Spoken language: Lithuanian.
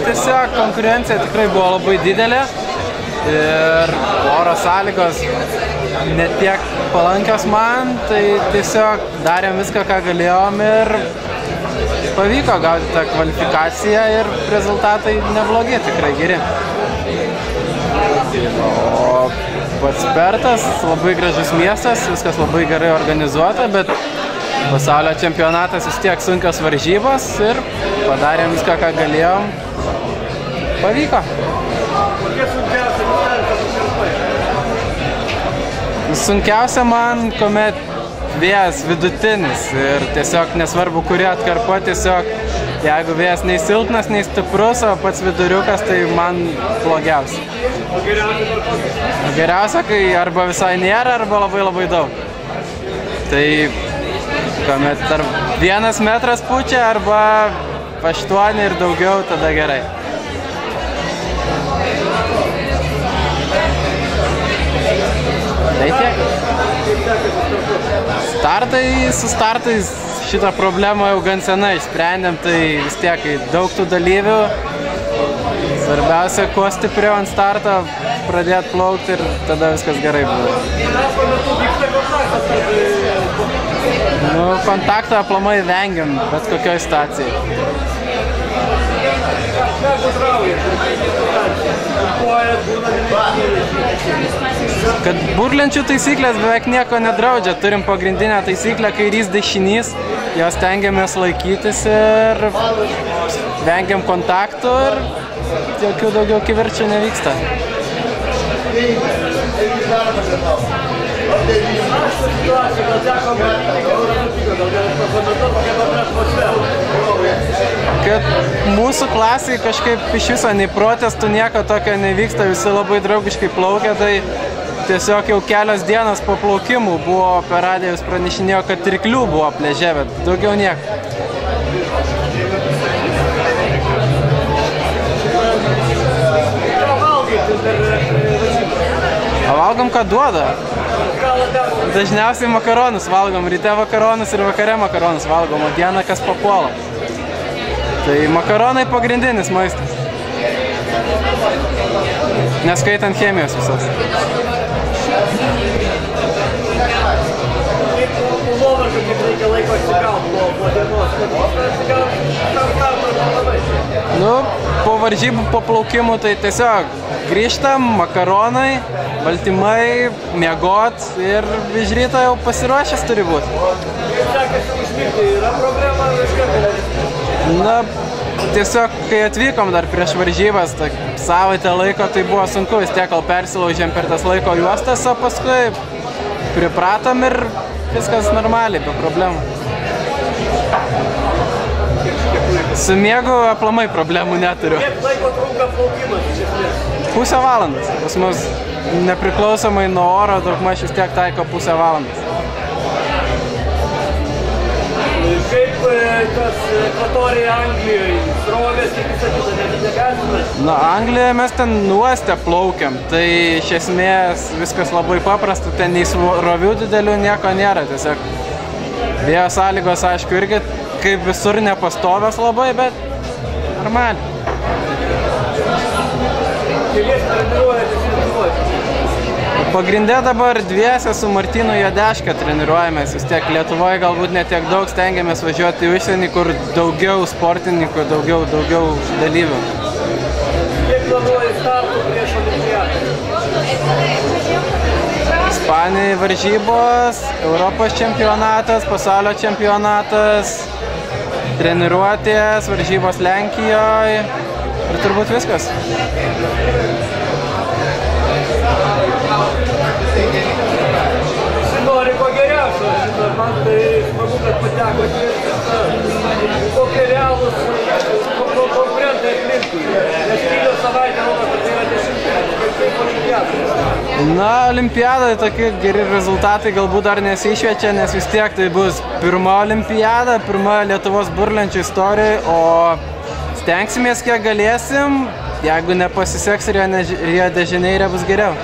tiesiog konkurencija tikrai buvo labai didelė ir oro sąlygos netiek palankios man, tai tiesiog darėm viską, ką galėjom ir pavyko gauti tą kvalifikaciją ir rezultatai neblogi, tikrai geri. O pats Pertas, labai gražus miestas, viskas labai gerai organizuota, bet pasaulio čempionatas vis tiek sunkios varžybos ir padarėm viską, ką galėjom. Pavyko. Sunkiausia man, kuomet vėjas vidutinis ir tiesiog nesvarbu, kuri atkarpa, tiesiog jeigu vėjas nei silpnas, nei stiprus, o pats viduriukas, tai man blogiausia. Geriausia, kai arba visai nėra, arba labai daug. Tai kuomet tarp 1 metras pučia, arba 8 ir daugiau, tada gerai. Tai tiek. Su startais šitą problemą jau gan senai išsprendėm, tai vis tiek, kai daug tų dalyvių, svarbiausia, kuo stipriau ant starto pradėti plaukti ir tada viskas gerai buvo. Kontaktą aplamai vengiam, bet kokioj situacijai. Kad burlenčių taisyklės beveik nieko nedraudžia. Turim pagrindinę taisyklę kairys dešinys, jos stengiamės laikytis ir vengiam kontaktų ir jokių daugiau kivirčių nevyksta. Kad mūsų klasiai kažkaip iš viso nei protestų nieko tokio nevyksta, visi labai draugiškai plaukia, tai tiesiog jau kelios dienos po plaukimų buvo per radijus pranešinėjo, kad ryklių buvo pliaže, bet daugiau nieko. O valgom, ką duoda. Dažniausiai makaronus valgom, ryte makaronus ir vakare makaronus valgom, o dieną kas papuola. Tai makaronai pagrindinis maistas. Neskaitant chemijos visos. Po varžybų, po plaukimų, tai tiesiog grįžtam, makaronai, baltymai, miegot ir iš ryto jau pasiruošęs turi būti. Tiesiog, kai atvykom dar prieš varžybas, savaitę laiko, tai buvo sunku, vis tiek, kol persilaužėm per tas laiko juostas, o paskui pripratom ir viskas normaliai, be problemų. Su miegu aplamai problemų neturiu. Kiek laiko trunka plaukimas iš esmės? Pusę valandos. Pas mus nepriklausomai nuo oro daugmaž vis tiek taiko pusę valandos. Kaip tas ekvatorija Anglijoje, srovės ir visą kitą, negalime? Anglijoje mes ten uoste plaukiam, tai iš esmės viskas labai paprasta, ten nei srovių didelių nieko nėra, tiesiog vėjo sąlygos, aišku, irgi kaip visur nepastovios labai, bet normaliai. Kelies treniruojatės ir treniruojatės? Pagrindė dabar dviese su Martynu Jodeška treniruojamės, vis tiek Lietuvoje galbūt netiek daug, stengiamės važiuoti į užsienį, kur daugiau sportininkų, daugiau dalyvių. Kiek planuoji startų prieš olimpiadą? Ispanijai varžybos, Europos čempionatas, pasaulio čempionatas, treniruotės, varžybos Lenkijoje ir turbūt viskas. Visi nori ko geriausio, man tai smagu, kad patekote kokie realūs konkurentai aplinkui. Nes kelių savaitę rodo, kad tai yra 10 kaip olimpiada. Olimpiadai tokie geri rezultatai galbūt dar nesišviečia, nes vis tiek tai bus pirma olimpiada, pirma Lietuvos burlenčių istorijoje, o stengsimės kiek galėsim, jeigu nepasiseks Rio de Žaneire bus geriau.